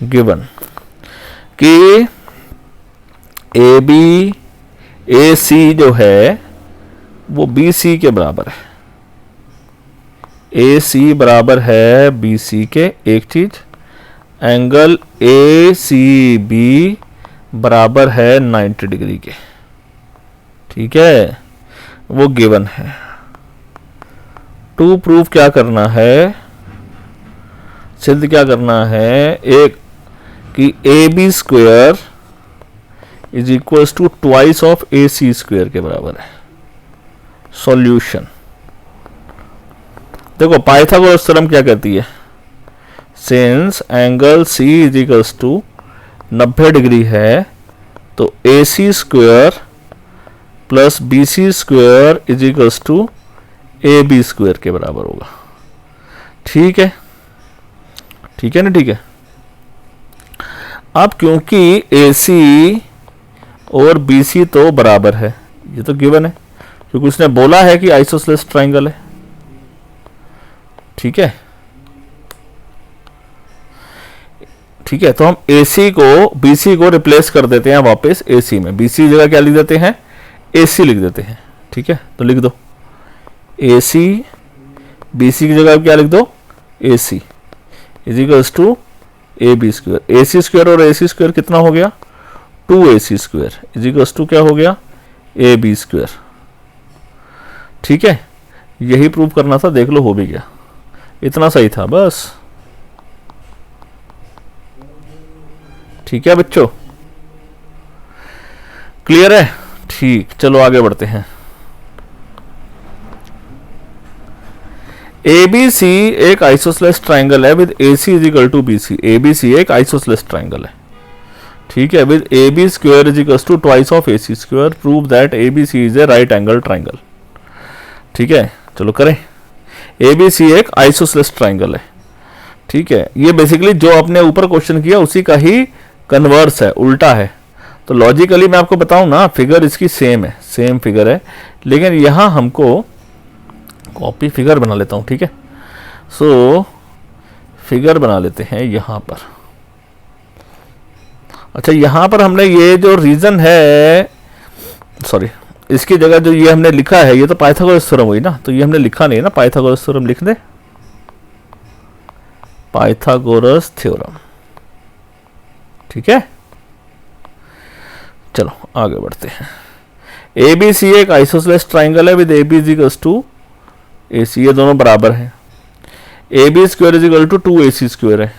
गिवन कि ए बी ए सी जो है वो बी सी के बराबर है। ए सी बराबर है बी सी के। एक चीज, एंगल ए सी बी बराबर है 90 डिग्री के। ठीक है, वो गिवन है। टू प्रूफ क्या करना है, सिद्ध क्या करना है, एक कि A B square is equal to twice of A C square के बराबर है। सॉल्यूशन देखो, पाइथागोरस थ्योरम क्या कहती है, since angle C is equals to 90 degree है तो A C square plus B C square is equals to A B square के बराबर होगा। ठीक है, ठीक है ना, ठीक है। अब क्योंकि ए सी और बी सी तो बराबर है, ये तो गिवन है क्योंकि उसने बोला है कि आइसोसेलेस ट्राइंगल है। ठीक है, ठीक है। तो हम ए सी को बी सी को रिप्लेस कर देते हैं वापस ए सी में। बी सी जगह क्या लिख देते हैं, ए सी लिख देते हैं। ठीक है, तो लिख दो ए सी, बी सी की जगह क्या लिख दो, A C is equals to A B square. A C square और ए सी स्क्वेयर कितना हो गया, 2ac square is equals to क्या हो गया, ए बी स्क्वेयर। ठीक है, यही प्रूव करना था, देख लो हो भी गया। इतना सही था बस। ठीक है बच्चों, क्लियर है? ठीक, चलो आगे बढ़ते हैं। ABC एक आइसोसेलेस ट्राइंगल है with AC is equal to BC। ABC एक आइसोसेलेस ट्राइंगल है। ठीक है, with AB square is equal to twice of AC square. Prove that ABC is a right angle triangle. ठीक है, चलो करें। ABC एक आइसोसेलेस ट्राइंगल है। ठीक है, ये बेसिकली जो आपने ऊपर क्वेश्चन किया उसी का ही कन्वर्स है, उल्टा है। तो लॉजिकली मैं आपको बताऊं ना, फिगर इसकी सेम है, सेम फिगर है, लेकिन यहां हमको कॉपी फिगर बना लेता हूं। ठीक है, सो फिगर बना लेते हैं यहां पर। अच्छा, यहां पर हमने ये जो रीजन है, सॉरी, इसकी जगह जो ये हमने लिखा है, ये तो पाइथागोरस थ्योरम हुई ना, तो ये हमने लिखा नहीं है ना, पाइथागोरस थ्योरम लिख दे, पाइथागोरस थ्योरम। ठीक है, चलो आगे बढ़ते हैं। ABC एक आइसोसेलेस ट्राइंगल है with AB is equal to AC, ये दोनों बराबर हैं। AB square is equal to 2AC square है।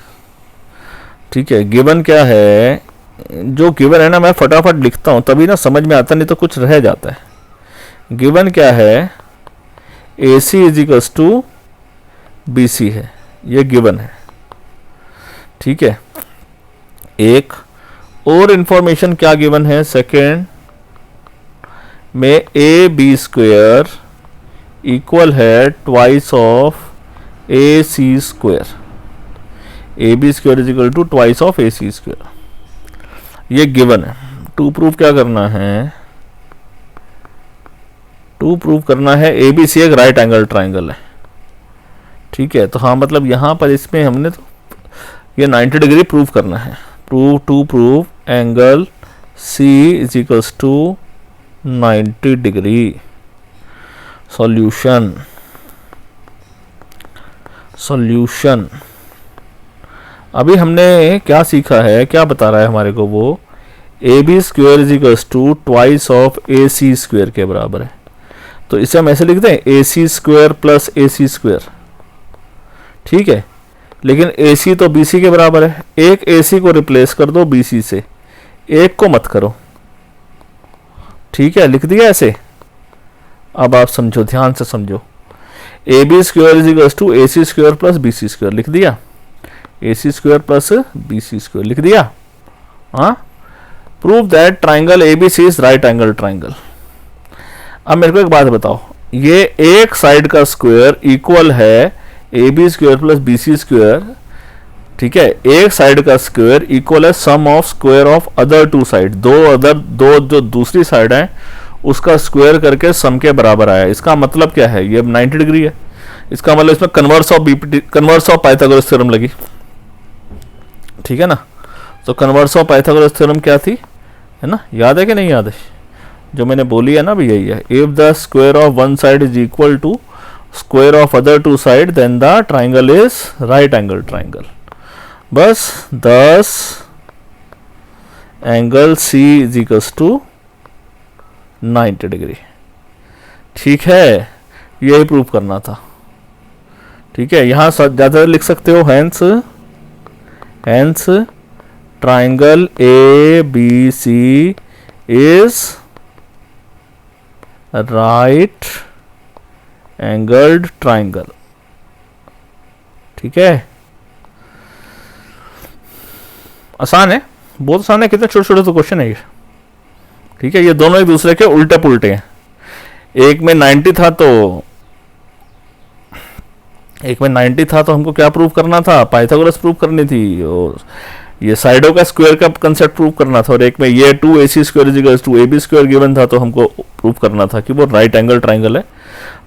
ठीक है, गिवन क्या है, जो गिवन है ना मैं फटाफट लिखता हूं तभी ना समझ में आता, नहीं तो कुछ रह जाता है। गिवन क्या है, AC is equal to BC है, ये गिवन है। ठीक है, एक और इंफॉर्मेशन क्या गिवन है, सेकेंड में AB स्क्वायर इक्वल है twice of AC square. AB square is equal to twice of AC square, ये गिवन है। टू प्रूफ क्या करना है, टू प्रूफ करना है ABC एक राइट एंगल ट्राइंगल है। ठीक है, तो हाँ मतलब यहां पर इसमें हमने तो ये 90 डिग्री प्रूफ करना है। To proof angle C is equals to 90 degree. Solution, solution अभी हमने क्या सीखा है, क्या बता रहा है हमारे को वो, AB square is equals to twice of AC square के बराबर है। तो तो इसे हम ऐसे लिखते हैं ए सी स्क्वायर प्लस ए सी स्क्वायर, ठीक है। लेकिन ए सी तो बी सी के बराबर है, एक ए सी को रिप्लेस कर दो बी सी से, एक को मत करो, ठीक है, लिख दिया ऐसे। अब आप समझो, ध्यान से समझो, A B square is equal to A C square plus B C square, लिख दिया, A C square plus B C square लिख दिया। हाँ, prove that triangle A B C is right angle triangle. अब मेरे को एक बात बताओ, ये एक साइड का स्क्वायर इक्वल है A B square plus B C square, ठीक है, एक साइड का स्क्वायर इक्वल है sum of square of other two side, दो जो दूसरी साइड है उसका स्क्वायर करके सम के बराबर आया। इसका मतलब क्या है, ये 90 डिग्री है, इसका मतलब इसमें कन्वर्स ऑफ पाइथागोरस थ्योरम लगी, ठीक है ना। तो कन्वर्स ऑफ पाइथागोरस थ्योरम क्या थी, है ना, याद है कि नहीं याद है, जो मैंने बोली है ना भी यही है, if the square of one side is equal to square of other two side then the triangle is right angle triangle. बस 10 angle C is equals to 90 degree, ठीक है, यही प्रूव करना था, ठीक है। यहां ज्यादा लिख सकते हो, hence triangle A B C is right angled triangle, ठीक है। आसान है, बहुत आसान है, कितने छोटे छोटे तो क्वेश्चन है ये, ठीक है। ये दोनों एक दूसरे के उल्टे पुल्टे हैं, एक में 90 था तो हमको क्या प्रूव करना था, पाइथागोरस प्रूव करनी थी, और ये साइडों का स्क्वायर का कंसेप्ट प्रूव करना था, और एक में ये 2ac square is equal to ab square given था, तो हमको प्रूव करना था कि वो राइट एंगल ट्राइंगल है,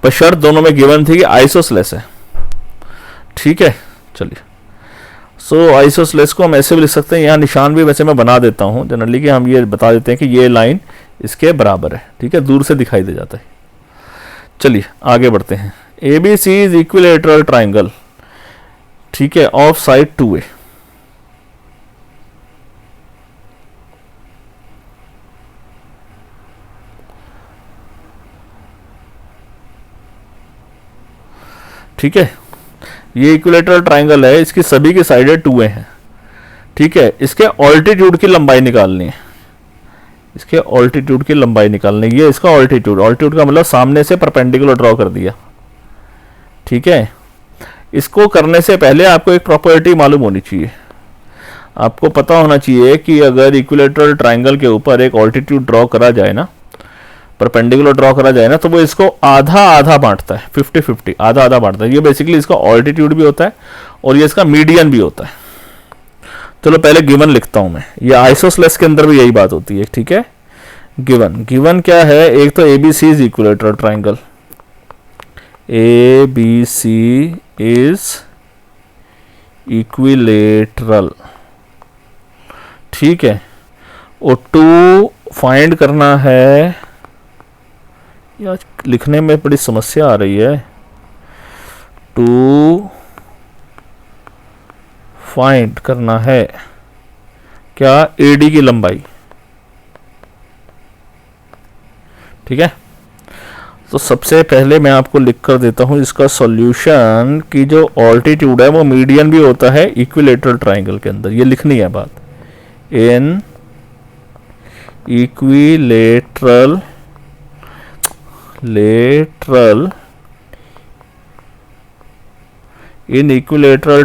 पर शर्त दोनों में गिवन थी कि आइसोसेलेस है, ठीक है। चलिए, सो आइसोसेलेस को हम ऐसे भी लिख सकते हैं, यहाँ निशान भी वैसे मैं बना देता हूँ जनरली, कि हम ये बता देते हैं कि ये लाइन इसके बराबर है, ठीक है, दूर से दिखाई दे जाता है। चलिए आगे बढ़ते हैं। A B C is equilateral triangle, ठीक है, ऑफ साइड 2a, ठीक है, ये इक्विलेटरल ट्राइंगल है, इसकी सभी की साइडें 2a हैं, ठीक है। इसके ऑल्टीट्यूड की लंबाई निकालनी है, इसके ऑल्टीट्यूड की लंबाई निकालनी है, ये इसका ऑल्टीट्यूड का मतलब सामने से परपेंडिकुलर ड्रॉ कर दिया, ठीक है। इसको करने से पहले आपको एक प्रॉपर्टी मालूम होनी चाहिए, आपको पता होना चाहिए कि अगर इक्विलेटरल ट्राइंगल के ऊपर एक ऑल्टीट्यूड ड्रॉ करा जाए ना, परपेंडिकुलर ड्रॉ करा जाए ना, तो वो इसको आधा आधा बांटता है, 50-50 आधा आधा बांटता है। ये बेसिकली इसका ऑल्टीट्यूड भी होता है और ये इसका मीडियन भी होता है। चलो पहले गिवन लिखता हूं मैं, ये आइसोसेलेस के अंदर भी यही बात होती है, ठीक है। गिवन क्या है, एक तो A B C is equilateral triangle, A B C is equilateral, ठीक है। और 2 फाइंड करना है, यार लिखने में बड़ी समस्या आ रही है, 2 फाइंड करना है क्या, एडी की लंबाई, ठीक है। तो सबसे पहले मैं आपको लिख कर देता हूं इसका सॉल्यूशन, कि जो ऑल्टीट्यूड है वो मीडियन भी होता है इक्विलेटरल ट्राइंगल के अंदर, ये लिखनी है बात, इन equilateral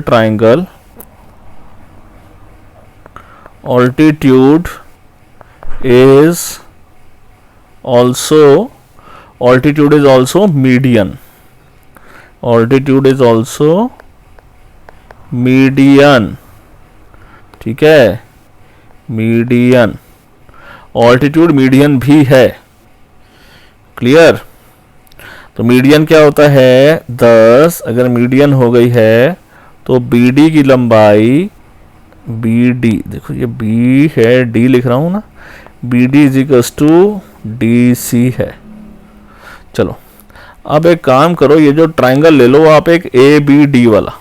triangle altitude is also median, ठीक है, मीडियन, ऑल्टीट्यूड मीडियन भी है, क्लियर। तो मीडियन क्या होता है, 10 अगर मीडियन हो गई है तो BD की लंबाई, BD देखो ये B है, D लिख रहा हूं ना, BD is equals to DC है। चलो अब एक काम करो, ये जो ट्राइंगल ले लो आप एक ABD वाला,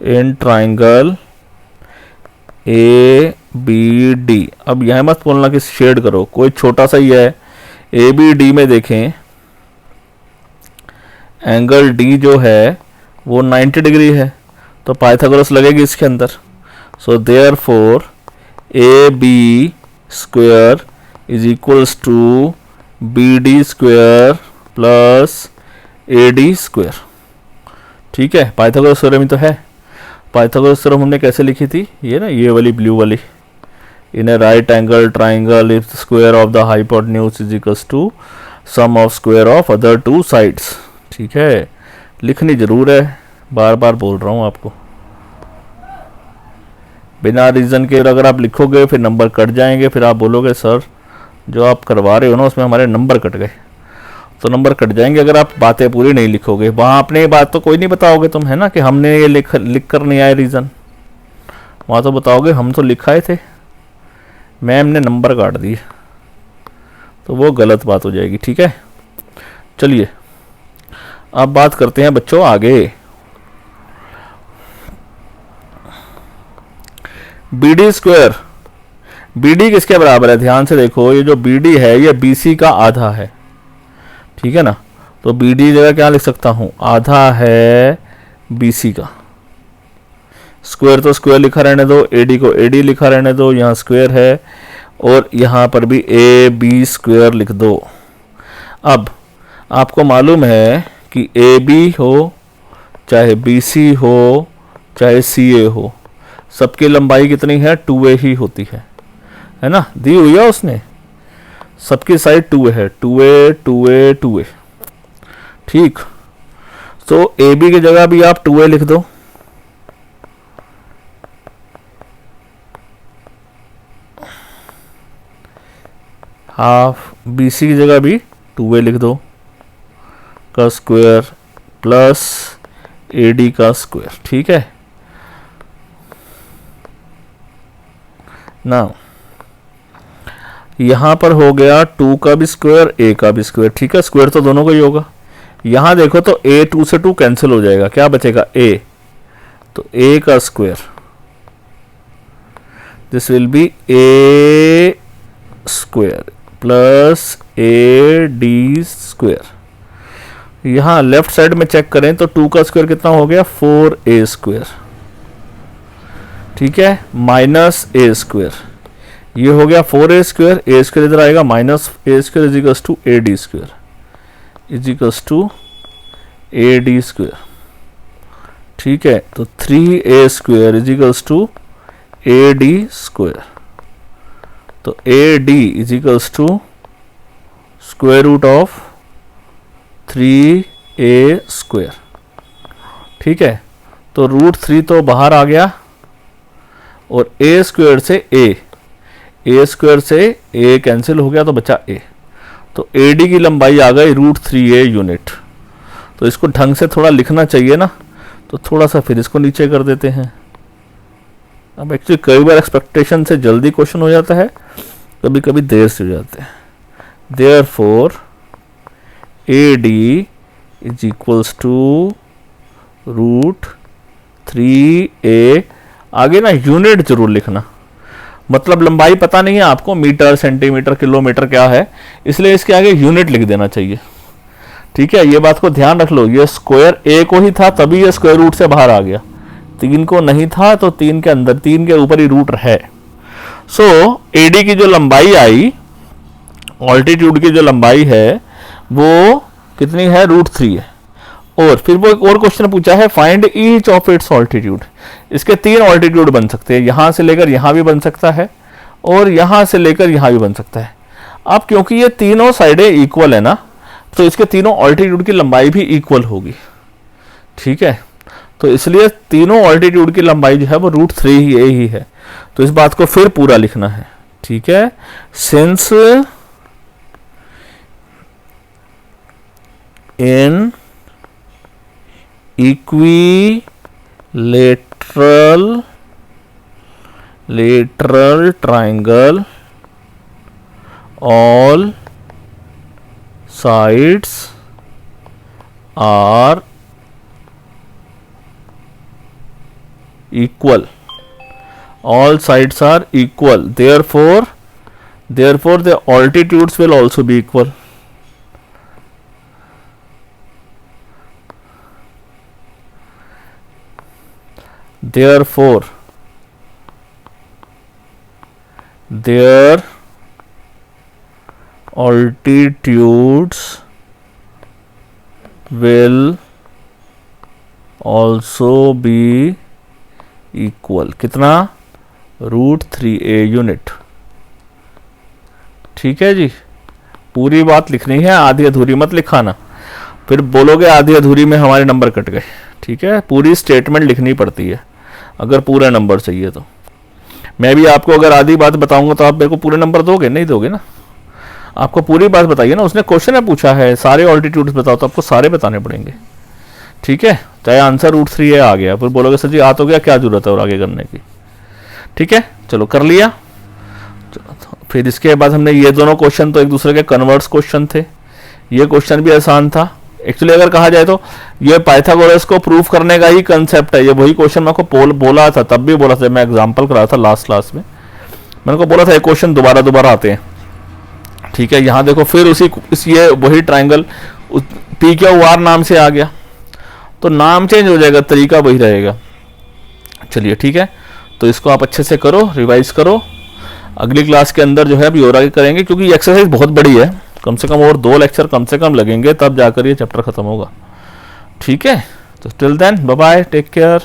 in triangle ABD B D. अब यह मत बोलना कि शेड करो, कोई छोटा सा ही है। ए बी डी में देखें, एंगल डी जो है वो 90 डिग्री है, तो पाइथागोरस लगेगी इसके अंदर। So therefore A B square is equals to B D square plus A D square. ठीक है, पाइथागोरस थ्योरम ही तो है। पाइथागोरस थ्योरम हमने कैसे लिखी थी, ये ना, ये वाली ब्लू वाली, in a right angle triangle if square of the hypotenuse is equals to sum of square of other two sides. ठीक है, लिखनी जरूर है, बार बार बोल रहा हूँ आपको। बिना रीज़न के अगर आप लिखोगे फिर नंबर कट जाएंगे, फिर आप बोलोगे सर जो आप करवा रहे हो ना उसमें हमारे नंबर कट गए। तो नंबर कट जाएंगे अगर आप बातें पूरी नहीं लिखोगे। वहाँ अपने बात तो कोई नहीं बताओगे तुम, है ना, कि हमने ये लिख कर नहीं आए रीज़न। वहाँ तो बताओगे हम तो लिखाए थे, मैम ने नंबर काट दिए, तो वो गलत बात हो जाएगी। ठीक है, चलिए अब बात करते हैं बच्चों आगे। B D square, B D किसके बराबर है, ध्यान से देखो, ये जो बी डी है ये बी सी का आधा है। ठीक है ना, तो बी डी जगह क्या लिख सकता हूं, आधा है बी सी का। स्क्वायर तो स्क्वायर लिखा रहने दो, ए डी को ए डी लिखा रहने दो, यहाँ स्क्वायर है, और यहाँ पर भी ए बी स्क्वायर लिख दो। अब आपको मालूम है कि ए बी हो चाहे बी सी हो चाहे सी ए हो, सबकी लंबाई कितनी है, 2a ही होती है ना, दी हुई है उसने, सबकी साइड 2a है, 2a 2a 2a। ठीक, तो ए बी की जगह भी आप 2a लिख दो, हाफ बी सी की जगह भी 2a लिख दो का स्क्वायर प्लस ए डी का स्क्वायर। ठीक है ना, यहां पर हो गया 2 का भी स्क्वायर ए का भी स्क्वायर। ठीक है, स्क्वायर तो दोनों का ही होगा। यहां देखो तो ए 2 से 2 कैंसिल हो जाएगा, क्या बचेगा ए, तो ए का square, this will B A square plus A D square. यहां लेफ्ट साइड में चेक करें तो 2 का स्क्वायर कितना हो गया, 4a स्क्वायर। ठीक है, माइनस ए स्क्वायर, ये हो गया 4a स्क्वायर, ए स्क्वायर इधर आएगा, minus A square is equals to A D square is equals to A D square. ठीक है, तो 3a square is equals to A D square, तो A D is equals to square root of 3a square. ठीक है, तो root 3 तो बाहर आ गया, और ए स्क्वायर से ए स्क्वायर से ए कैंसिल हो गया तो बचा ए, तो ए डी की लंबाई आ गई रूट 3a यूनिट। तो इसको ढंग से थोड़ा लिखना चाहिए ना, तो थोड़ा सा फिर इसको नीचे कर देते हैं। अब एक्चुअली कई बार एक्सपेक्टेशन से जल्दी क्वेश्चन हो जाता है, कभी कभी देर से हो जाते हैं। Therefore A D is equals to root 3a, आगे ना यूनिट जरूर लिखना, मतलब लंबाई पता नहीं है आपको, मीटर सेंटीमीटर किलोमीटर क्या है, इसलिए इसके आगे यूनिट लिख देना चाहिए। ठीक है, ये बात को ध्यान रख लो, ये स्क्वायर ए को ही था तभी ये स्क्वायर रूट से बाहर आ गया, 3 को नहीं था तो 3 के अंदर, 3 के ऊपर ही रूट है। सो एडी की जो लंबाई आई, ऑल्टीट्यूड की जो लंबाई है वो कितनी है, रूट 3 है। और फिर वो एक और क्वेश्चन पूछा है, find each of its altitude. इसके 3 ऑल्टीट्यूड बन सकते हैं, यहां से लेकर यहां भी बन सकता है और यहां से लेकर यहां भी बन सकता है। अब क्योंकि ये तीनों साइडें इक्वल है ना, तो इसके तीनों ऑल्टीट्यूड की लंबाई भी इक्वल होगी। ठीक है, तो इसलिए तीनों ऑल्टीट्यूड की लंबाई जो है वो रूट 3a ही है। तो इस बात को फिर पूरा लिखना है। ठीक है, since in lateral triangle all sides are equal, all sides are equal, therefore the altitudes will also be equal. Therefore their altitudes will also be equal. कितना? √3a unit. ठीक है जी, पूरी बात लिखनी है, आधी अधूरी मत लिखाना, फिर बोलोगे आधी अधूरी में हमारे नंबर कट गए. ठीक है, पूरी स्टेटमेंट लिखनी पड़ती है अगर पूरा नंबर चाहिए तो. मैं भी आपको अगर आधी बात बताऊंगा तो आप मेरे को पूरे नंबर दोगे? नहीं दोगे ना, आपको पूरी बात बताइए ना. उसने क्वेश्चन में पूछा है सारे ऑल्टीट्यूड्स बताओ, तो आपको सारे बताने पड़ेंगे. ठीक है, चाहे आंसर √3a आ गया, फिर बोलोगे सर जी आ तो गया, क्या जरूरत है और आगे करने की. ठीक है, चलो कर लिया. फिर इसके बाद हमने ये दोनों क्वेश्चन तो एक दूसरे के कन्वर्स क्वेश्चन थे. ये क्वेश्चन भी आसान था एक्चुअली. अगर कहा जाए तो ये पाइथागोरस को प्रूफ करने का ही कंसेप्ट है. ये वही क्वेश्चन मैं आपको बोला था, तब भी बोला था, मैं एग्जांपल कराया था लास्ट क्लास में. मैंने को बोला था ये क्वेश्चन दोबारा आते हैं. ठीक है, यहाँ देखो फिर ये वही ट्राइंगल PQR नाम से आ गया, तो नाम चेंज हो जाएगा, तरीका वही रहेगा. चलिए ठीक है, तो इसको आप अच्छे से करो, रिवाइज करो. अगली क्लास के अंदर जो है अभी और आगे करेंगे, क्योंकि ये एक्सरसाइज बहुत बड़ी है, कम से कम और 2 लेक्चर कम से कम लगेंगे, तब जाकर ये चैप्टर खत्म होगा. ठीक है, तो till then bye bye, take care.